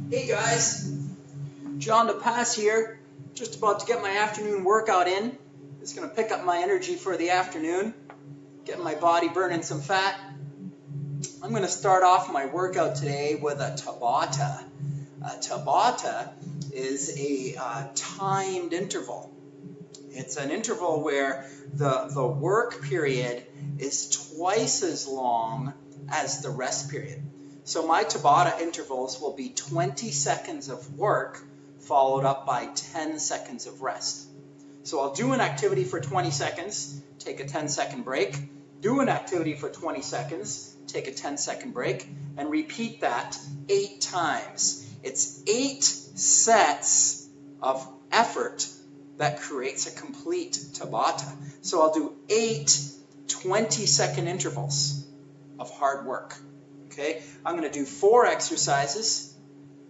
Hey guys, John DePass here, just about to get my afternoon workout in. It's going to pick up my energy for the afternoon, get my body burning some fat. I'm going to start off my workout today with a Tabata. A Tabata is a timed interval. It's an interval where the work period is twice as long as the rest period. So my Tabata intervals will be 20 seconds of work followed up by 10 seconds of rest. So I'll do an activity for 20 seconds, take a 10-second break, do an activity for 20 seconds, take a 10-second break, and repeat that 8 times. It's 8 sets of effort that creates a complete Tabata. So I'll do 8 20-second intervals of hard work. Okay, I'm going to do 4 exercises,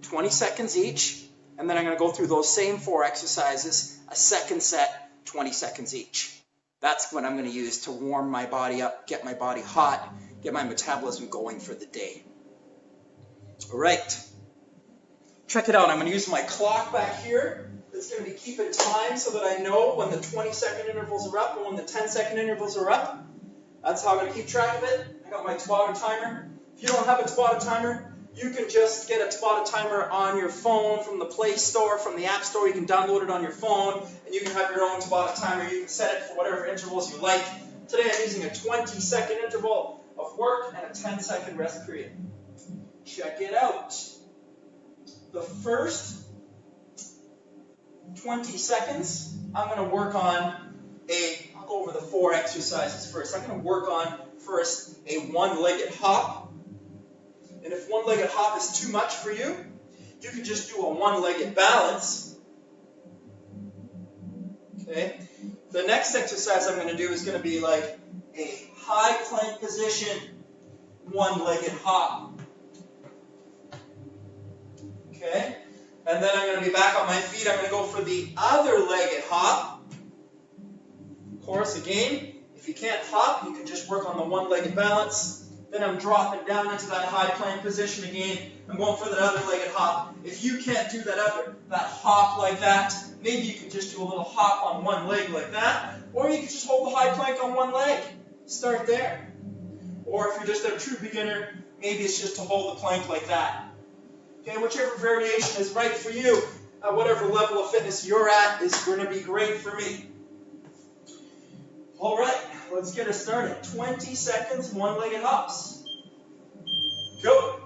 20 seconds each, and then I'm going to go through those same 4 exercises, a second set, 20 seconds each. That's what I'm going to use to warm my body up, get my body hot, get my metabolism going for the day. All right, check it out. I'm going to use my clock back here. It's going to be keeping time so that I know when the 20-second intervals are up and when the 10-second intervals are up. That's how I'm going to keep track of it. I got my Tabata timer. If you don't have a Tabata timer, you can just get a Tabata timer on your phone from the Play Store, from the App Store. You can download it on your phone, and you can have your own Tabata timer. You can set it for whatever intervals you like. Today I'm using a 20-second interval of work and a 10-second rest period. Check it out. The first 20 seconds, I'm going to work on I'll go over the 4 exercises first. I'm going to work on first a one-legged hop. And if one-legged hop is too much for you, you can just do a one-legged balance. Okay. The next exercise I'm going to do is going to be like a high plank position, one-legged hop. Okay. And then I'm going to be back on my feet. I'm going to go for the other legged hop. Of course, again, if you can't hop, you can just work on the one-legged balance. Then I'm dropping down into that high plank position again. I'm going for that other legged hop. If you can't do that hop like that, maybe you can just do a little hop on one leg like that. Or you can just hold the high plank on one leg. Start there. Or if you're just a true beginner, maybe it's just to hold the plank like that. Okay, whichever variation is right for you, at whatever level of fitness you're at, is going to be great for me. All right, let's get it started. 20 seconds, one-legged hops. Go.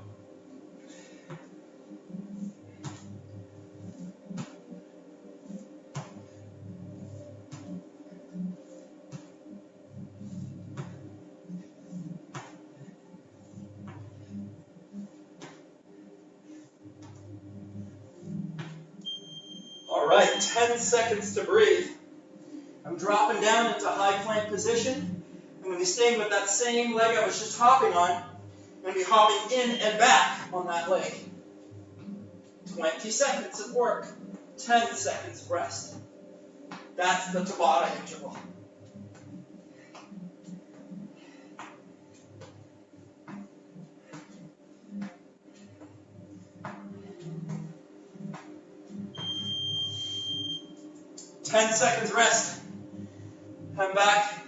All right, 10 seconds to breathe. I'm dropping down into high plank position. I'm going to be staying with that same leg I was just hopping on. I'm going to be hopping in and back on that leg. 20 seconds of work, 10 seconds of rest. That's the Tabata interval. Ten seconds rest. I'm back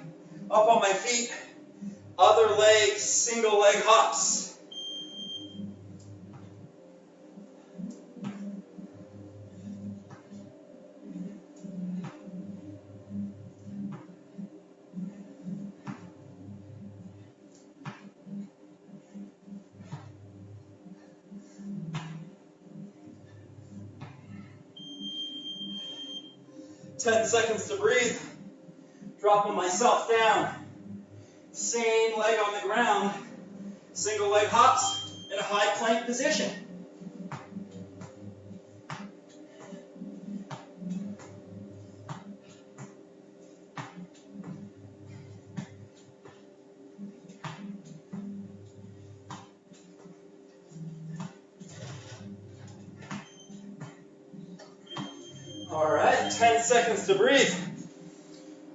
up on my feet. Other leg, single leg hops. Ten seconds to breathe. Dropping myself down. Same leg on the ground. Single leg hops in a high plank position. All right, 10 seconds to breathe.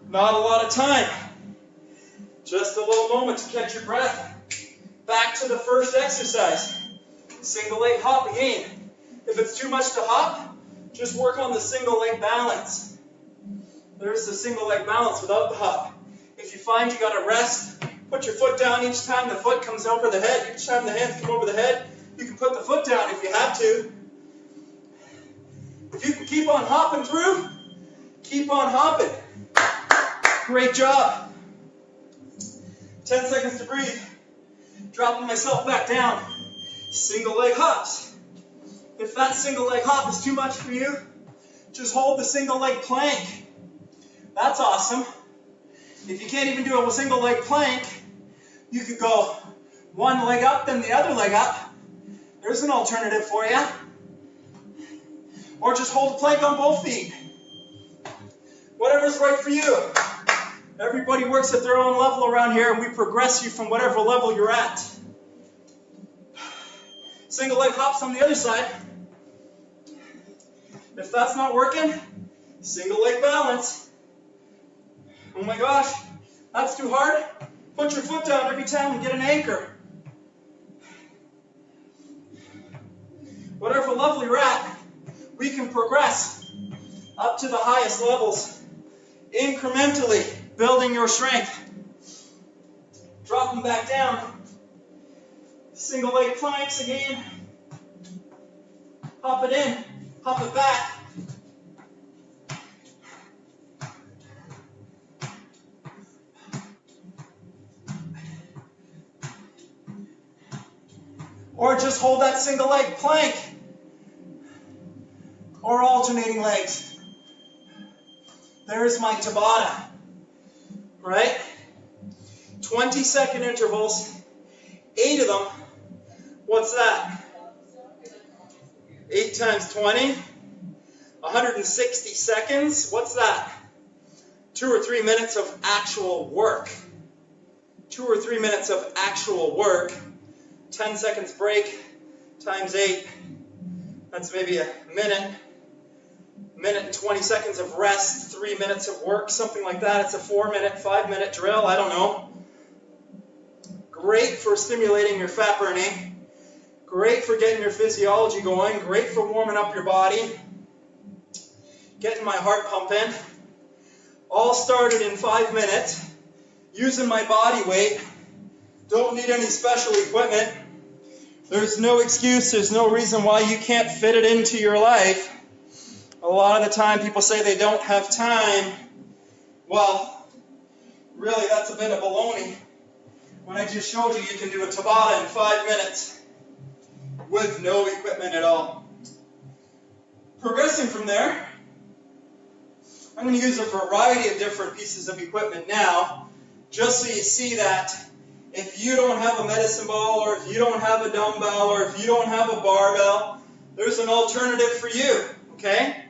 Not a lot of time. Just a little moment to catch your breath. Back to the first exercise. Single leg hop again. If it's too much to hop, just work on the single leg balance. There's the single leg balance without the hop. If you find you got to rest, put your foot down each time the foot comes over the head. Each time the hands come over the head, you can put the foot down if you have to. If you can keep on hopping through, keep on hopping. Great job. 10 seconds to breathe. Dropping myself back down. Single leg hops. If that single leg hop is too much for you, just hold the single leg plank. That's awesome. If you can't even do a single leg plank, you could go one leg up, then the other leg up. There's an alternative for you. Or just hold the plank on both feet. Whatever's right for you. Everybody works at their own level around here, and we progress you from whatever level you're at. Single leg hops on the other side. If that's not working, single leg balance. Oh my gosh, that's too hard. Put your foot down every time and get an anchor. Whatever level you're at, we can progress up to the highest levels, incrementally building your strength. Drop them back down. Single leg planks again. Hop it in, hop it back. Or just hold that single leg plank. Or alternating legs. There's my Tabata. Right? 20-second intervals. 8 of them. What's that? 8 times 20. 160 seconds. What's that? 2 or 3 minutes of actual work. 2 or 3 minutes of actual work. 10 seconds break times 8. That's maybe a minute. Minute and 20 seconds of rest. 3 minutes of work. Something like that. It's a 4-minute, 5-minute drill. I don't know. Great for stimulating your fat burning. Great for getting your physiology going. Great for warming up your body. Getting my heart pumping. All started in 5 minutes. Using my body weight. Don't need any special equipment. There's no excuse. There's no reason why you can't fit it into your life. A lot of the time people say they don't have time. Well, really that's a bit of baloney. When I just showed you, you can do a Tabata in 5 minutes with no equipment at all. Progressing from there, I'm going to use a variety of different pieces of equipment now, just so you see that if you don't have a medicine ball, or if you don't have a dumbbell, or if you don't have a barbell, there's an alternative for you, okay?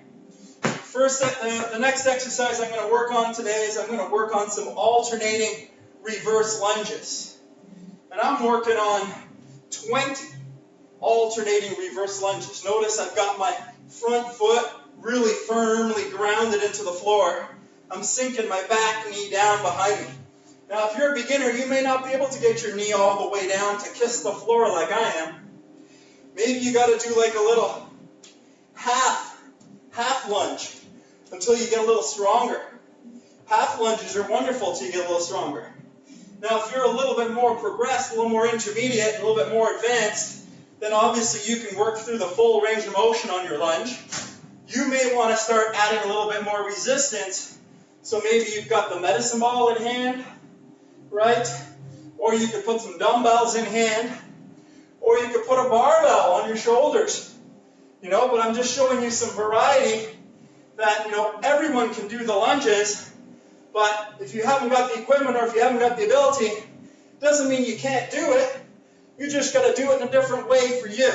First, the next exercise I'm going to work on today is I'm going to work on some alternating reverse lunges. And I'm working on 20 alternating reverse lunges. Notice I've got my front foot really firmly grounded into the floor. I'm sinking my back knee down behind me. Now, if you're a beginner, you may not be able to get your knee all the way down to kiss the floor like I am. Maybe you got to do like a little half lunge until you get a little stronger. Half lunges are wonderful until you get a little stronger. Now, if you're a little bit more progressed, a little more intermediate, a little bit more advanced, then obviously you can work through the full range of motion on your lunge. You may want to start adding a little bit more resistance. So maybe you've got the medicine ball in hand, right? Or you could put some dumbbells in hand, or you could put a barbell on your shoulders. But I'm just showing you some variety that, everyone can do the lunges, but if you haven't got the equipment or if you haven't got the ability, doesn't mean you can't do it. You just got to do it in a different way for you.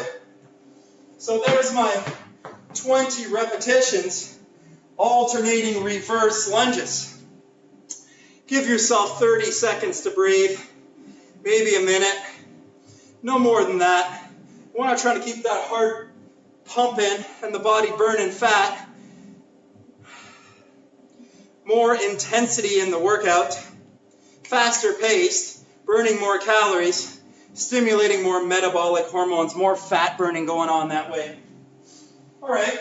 So there's my 20 repetitions, alternating reverse lunges. Give yourself 30 seconds to breathe, maybe a minute, no more than that. You want to try to keep that heart pumping and the body burning fat. More intensity in the workout, faster paced, burning more calories, stimulating more metabolic hormones, more fat burning going on that way. All right,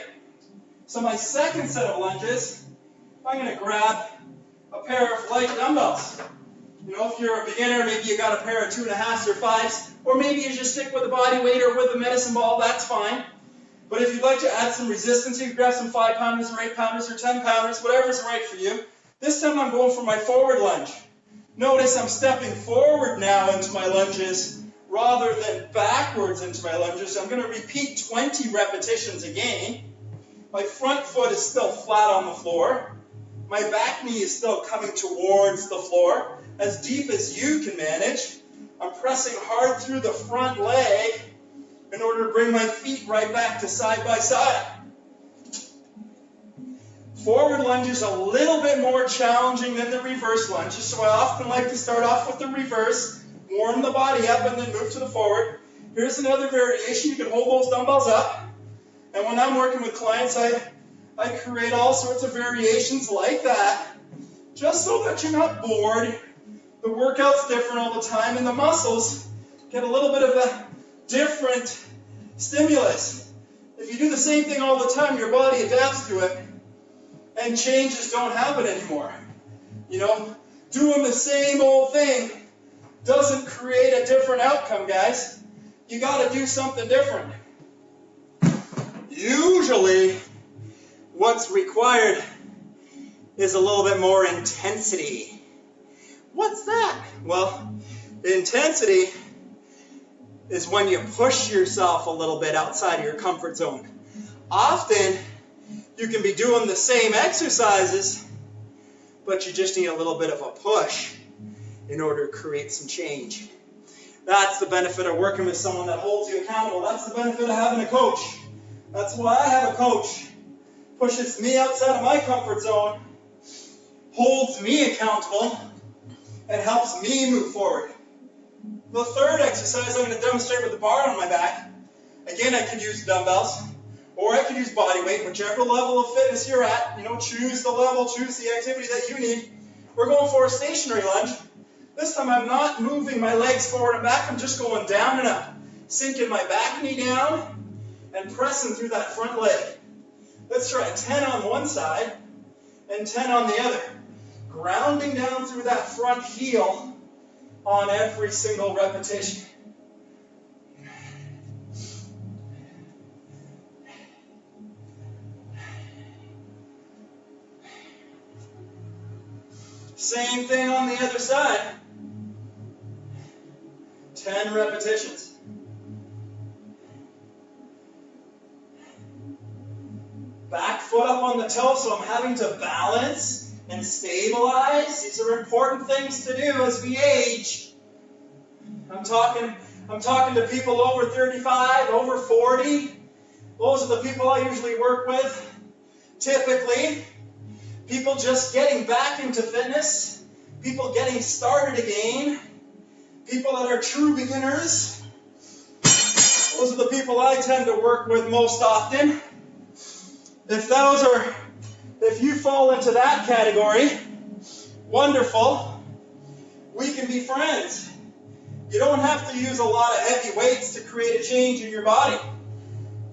so my second set of lunges, I'm going to grab a pair of light dumbbells. You know, if you're a beginner, maybe you got a pair of 2.5s or 5s, or maybe you just stick with the body weight or with the medicine ball, that's fine. But if you'd like to add some resistance, you can grab some 5-pounders or 8-pounders or 10-pounders, whatever's right for you. This time I'm going for my forward lunge. Notice I'm stepping forward now into my lunges rather than backwards into my lunges. I'm going to repeat 20 repetitions again. My front foot is still flat on the floor. My back knee is still coming towards the floor, as deep as you can manage. I'm pressing hard through the front leg in order to bring my feet right back to side by side. Forward lunge is a little bit more challenging than the reverse lunges, so I often like to start off with the reverse, warm the body up, and then move to the forward. Here's another variation. You can hold those dumbbells up. And when I'm working with clients, I create all sorts of variations like that, just so that you're not bored. The workout's different all the time, and the muscles get a little bit of a different stimulus. If you do the same thing all the time, your body adapts to it, and changes don't happen anymore. You know, doing the same old thing doesn't create a different outcome, guys. You got to do something different. Usually, what's required is a little bit more intensity. What's that? Well, intensity is when you push yourself a little bit outside of your comfort zone. Often, you can be doing the same exercises, but you just need a little bit of a push in order to create some change. That's the benefit of working with someone that holds you accountable. That's the benefit of having a coach. That's why I have a coach. Pushes me outside of my comfort zone, holds me accountable, and helps me move forward. The third exercise I'm going to demonstrate with the bar on my back. Again, I could use dumbbells, or I could use body weight, whichever level of fitness you're at. You know, choose the level, choose the activity that you need. We're going for a stationary lunge. This time I'm not moving my legs forward and back, I'm just going down and up. Sinking my back knee down and pressing through that front leg. Let's try 10 on one side and 10 on the other. Grounding down through that front heel on every single repetition. Same thing on the other side. 10 repetitions. Back foot up on the toe, so I'm having to balance and stabilize. These are important things to do as we age. I'm talking to people over 35, over 40. Those are the people I usually work with. Typically, people just getting back into fitness, people getting started again, people that are true beginners. Those are the people I tend to work with most often. If you fall into that category, wonderful. We can be friends. You don't have to use a lot of heavy weights to create a change in your body.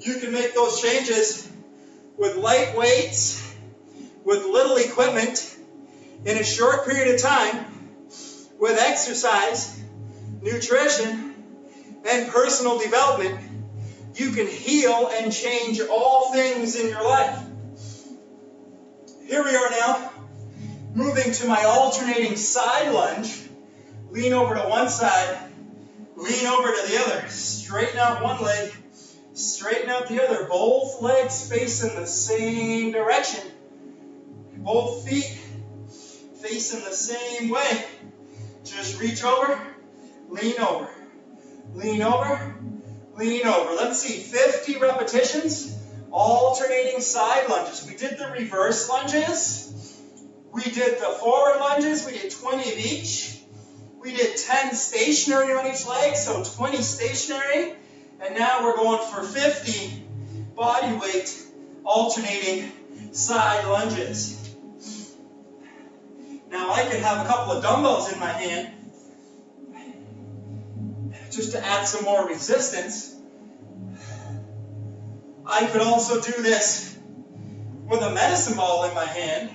You can make those changes with light weights, with little equipment, in a short period of time, with exercise, nutrition, and personal development. You can heal and change all things in your life. Here we are now, moving to my alternating side lunge. Lean over to one side, lean over to the other. Straighten out one leg, straighten out the other. Both legs facing the same direction. Both feet facing the same way. Just reach over, lean over, lean over, lean over. Let's see, 50 repetitions, alternating side lunges. We did the reverse lunges. We did the forward lunges. We did 20 of each. We did 10 stationary on each leg, so 20 stationary. And now we're going for 50 body weight alternating side lunges. Now I can have a couple of dumbbells in my hand just to add some more resistance. I could also do this with a medicine ball in my hand,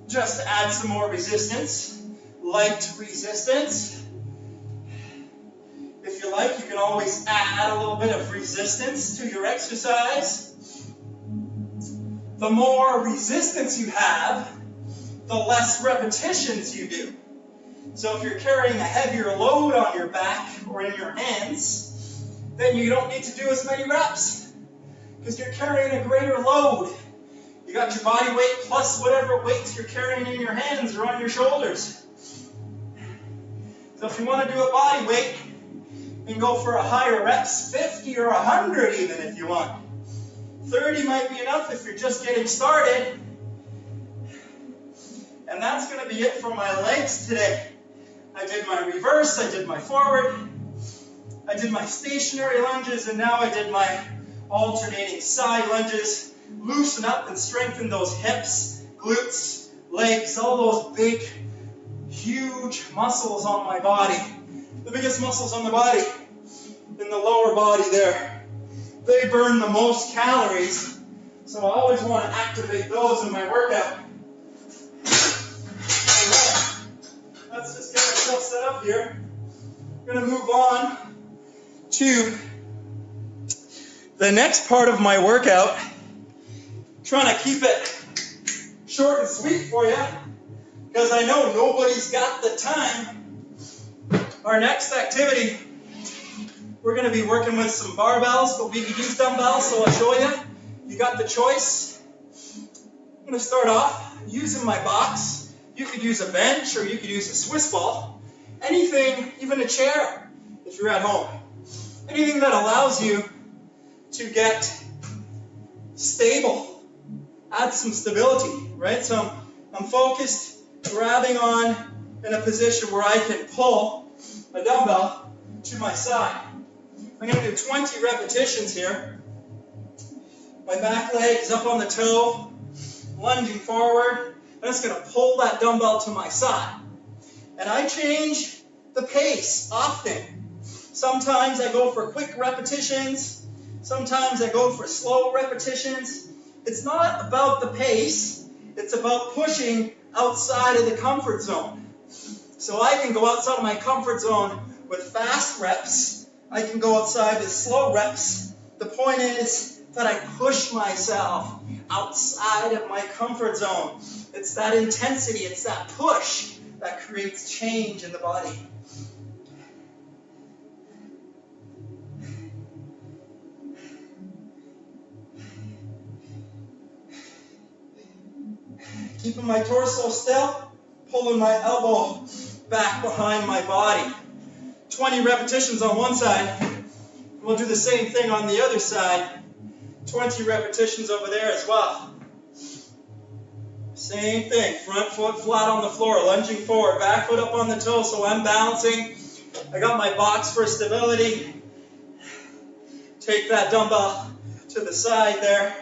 just to add some more resistance, light resistance. If you like, you can always add a little bit of resistance to your exercise. The more resistance you have, the less repetitions you do. So if you're carrying a heavier load on your back or in your hands, then you don't need to do as many reps because you're carrying a greater load. You got your body weight plus whatever weights you're carrying in your hands or on your shoulders. So if you want to do a body weight, you can go for a higher reps, 50 or 100 even if you want. 30 might be enough if you're just getting started. And that's going to be it for my legs today. I did my reverse, I did my forward, I did my stationary lunges, and now I did my alternating side lunges. Loosen up and strengthen those hips, glutes, legs, all those big, huge muscles on my body. The biggest muscles on the body, in the lower body there. They burn the most calories, so I always want to activate those in my workout. Alright, let's just get ourselves set up here. We're going to move on to the next part of my workout. Trying to keep it short and sweet for you, because I know nobody's got the time. Our next activity, we're going to be working with some barbells, but we can use dumbbells, so I'll show you. You got the choice. I'm going to start off using my box. You could use a bench or you could use a Swiss ball. Anything, even a chair if you're at home. Anything that allows you to get stable. Add some stability, right? So I'm focused, grabbing on in a position where I can pull a dumbbell to my side. I'm going to do 20 repetitions here. My back leg is up on the toe, lunging forward. I'm just going to pull that dumbbell to my side. And I change the pace often. Sometimes I go for quick repetitions. Sometimes I go for slow repetitions. It's not about the pace, it's about pushing outside of the comfort zone. So I can go outside of my comfort zone with fast reps, I can go outside with slow reps. The point is that I push myself outside of my comfort zone. It's that intensity, it's that push that creates change in the body. Keeping my torso still, pulling my elbow back behind my body. 20 repetitions on one side. We'll do the same thing on the other side. 20 repetitions over there as well. Same thing, front foot flat on the floor, lunging forward, back foot up on the toe, so I'm balancing. I got my box for stability. Take that dumbbell to the side there.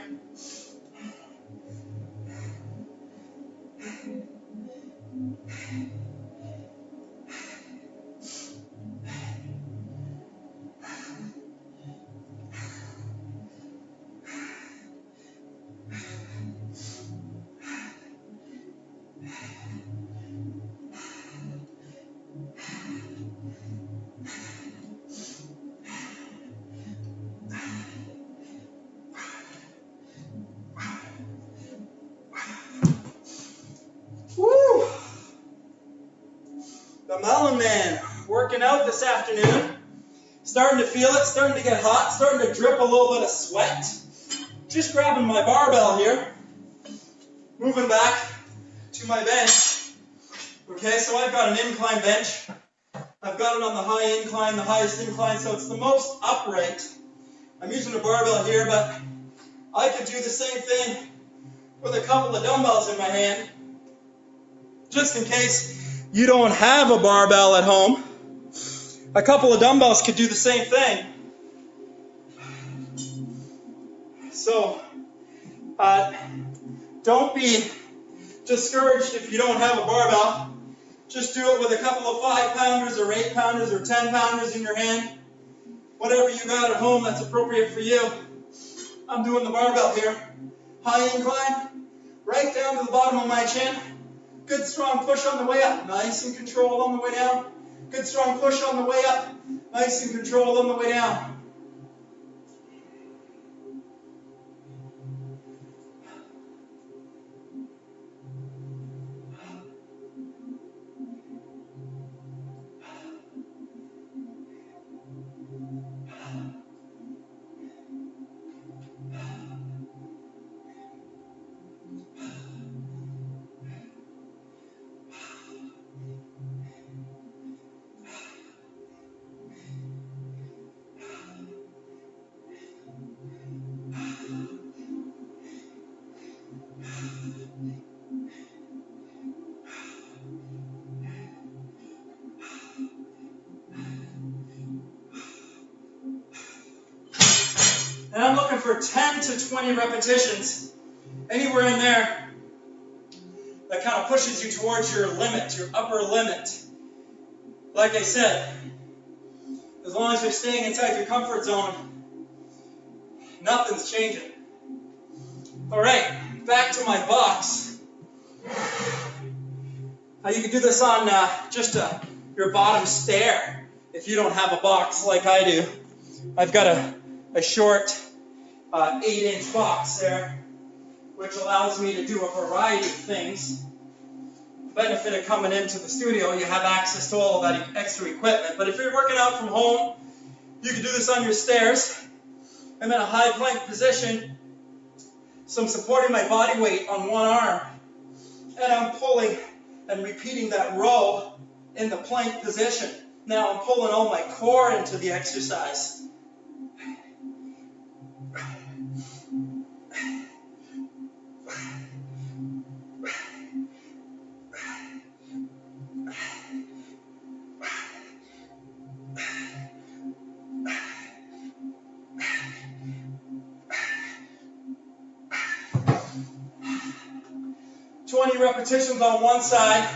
Woo! The Melon Man working out this afternoon. Starting to feel it, starting to get hot, starting to drip a little bit of sweat. Just grabbing my barbell here. Moving back to my bench. Okay, so I've got an incline bench. I've got it on the high incline, the highest incline, so it's the most upright. I'm using a barbell here, but I could do the same thing with a couple of dumbbells in my hand. Just in case you don't have a barbell at home, a couple of dumbbells could do the same thing. So, don't be discouraged if you don't have a barbell. Just do it with a couple of 5-pounders or 8-pounders or 10-pounders in your hand. Whatever you got at home that's appropriate for you. I'm doing the barbell here. High incline, right down to the bottom of my chin. Good strong push on the way up, nice and controlled on the way down. Good strong push on the way up, nice and controlled on the way down. And I'm looking for 10 to 20 repetitions, anywhere in there, that kind of pushes you towards your limit, your upper limit. Like I said, as long as you're staying inside your comfort zone, nothing's changing. All right, back to my box. You can do this on just your bottom stair if you don't have a box like I do. I've got a short 8-inch box there, which allows me to do a variety of things. The benefit of coming into the studio, you have access to all of that extra equipment. But if you're working out from home, you can do this on your stairs. I'm in a high plank position, so I'm supporting my body weight on one arm, and I'm pulling and repeating that row in the plank position. Now I'm pulling all my core into the exercise. Repetitions on one side,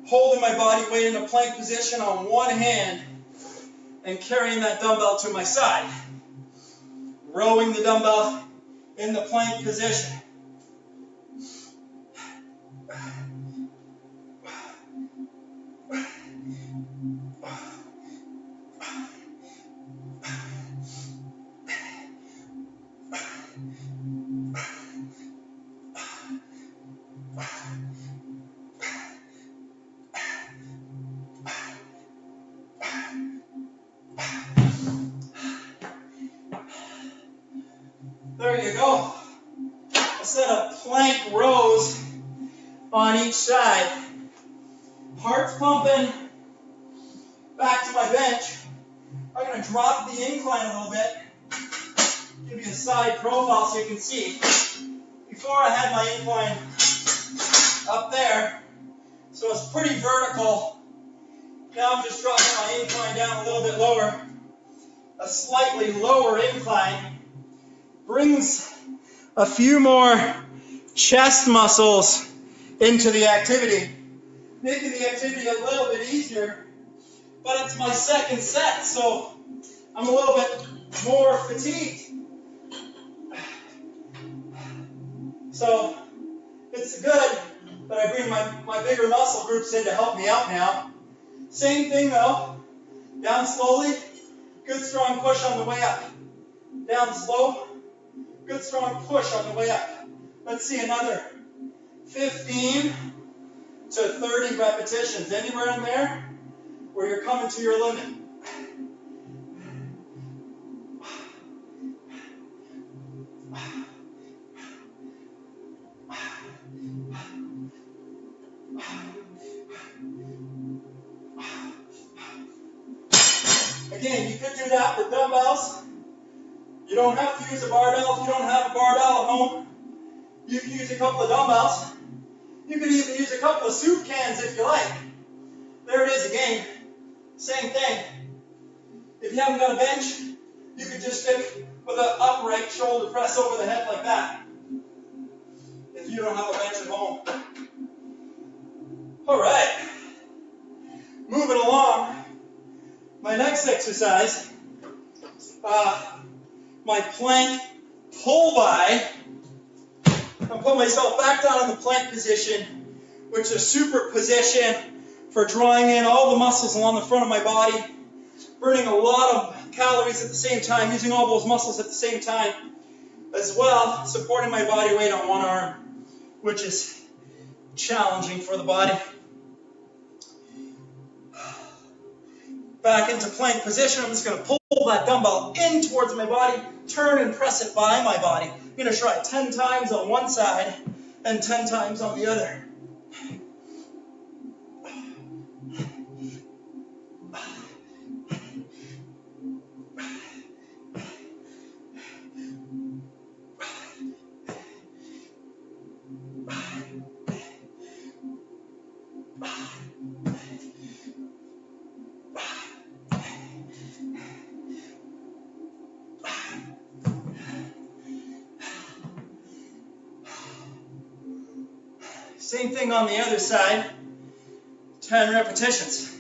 holding my body weight in a plank position on one hand and carrying that dumbbell to my side. Rowing the dumbbell in the plank position. There you go. A set of plank rows on each side. Heart's pumping. Back to my bench. I'm going to drop the incline a little bit. Give you a side profile so you can see. Before I had my incline up there, so it's pretty vertical. Now I'm just dropping my incline down a little bit lower. A slightly lower incline brings a few more chest muscles into the activity, making the activity a little bit easier, but it's my second set, so I'm a little bit more fatigued. So it's good that I bring my bigger muscle groups in to help me out now. Same thing though, down slowly, good strong push on the way up. Down slow. Good strong push on the way up. Let's see another 15 to 30 repetitions. Anywhere in there where you're coming to your limit. Again, you could do that with dumbbells. You don't have to use a barbell if you don't have a barbell at home. You can use a couple of dumbbells. You could even use a couple of soup cans if you like. There it is again. Same thing. If you haven't got a bench, you could just stick with an upright shoulder press over the head like that. If you don't have a bench at home. All right. Moving along. My next exercise, my plank pull by, and put myself back down in the plank position, which is a super position for drawing in all the muscles along the front of my body, burning a lot of calories at the same time, using all those muscles at the same time, as well supporting my body weight on one arm, which is challenging for the body. Back into plank position. I'm just going to pull that dumbbell in towards my body, turn and press it by my body. I'm going to try 10 times on one side and 10 times on the other. Same thing on the other side, 10 repetitions.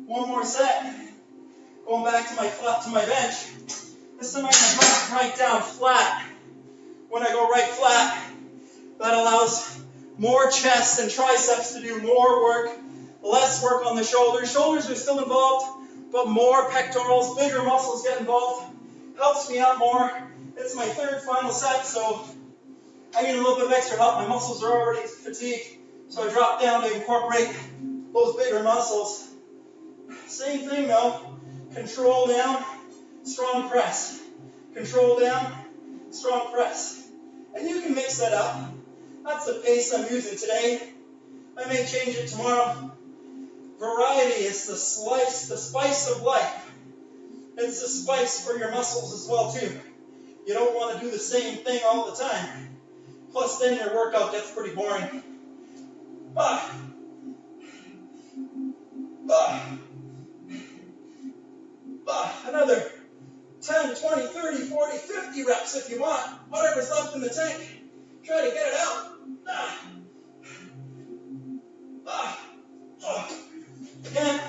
One more set. Going back to my bench. This time I'm going to drop right down flat. When I go right flat, that allows more chest and triceps to do more work, less work on the shoulders. Shoulders are still involved, but more pectorals, bigger muscles get involved. Helps me out more. It's my third final set, so I need a little bit of extra help. My muscles are already fatigued, so I drop down to incorporate those bigger muscles. Same thing though, control down, strong press. Control down, strong press. And you can mix that up. That's the pace I'm using today. I may change it tomorrow. Variety is the spice of life. It's the spice for your muscles as well too. You don't want to do the same thing all the time. Plus then your workout gets pretty boring. Another 10, 20, 30, 40, 50 reps if you want. Whatever's left in the tank. Try to get it out. Again,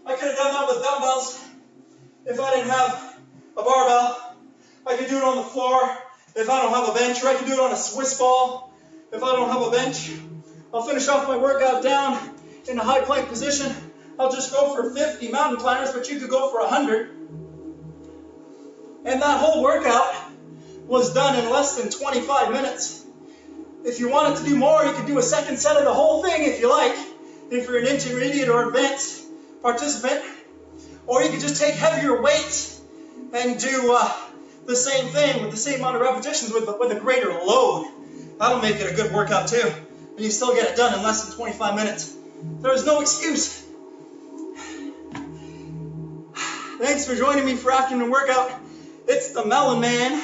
I could have done that with dumbbells if I didn't have a barbell. I could do it on the floor if I don't have a bench, or I could do it on a Swiss ball if I don't have a bench. I'll finish off my workout down in a high plank position. I'll just go for 50 mountain climbers, but you could go for 100. And that whole workout was done in less than 25 minutes. If you wanted to do more, you could do a second set of the whole thing if you like, if you're an intermediate or advanced participant. Or you could just take heavier weights and do the same thing with the same amount of repetitions with a greater load. That'll make it a good workout too. And you still get it done in less than 25 minutes. There is no excuse. Thanks for joining me for afternoon workout. It's the Melon Man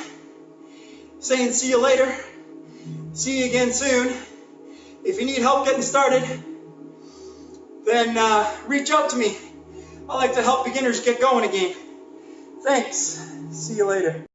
saying see you later. See you again soon. If you need help getting started, then reach out to me. I like to help beginners get going again. Thanks. See you later.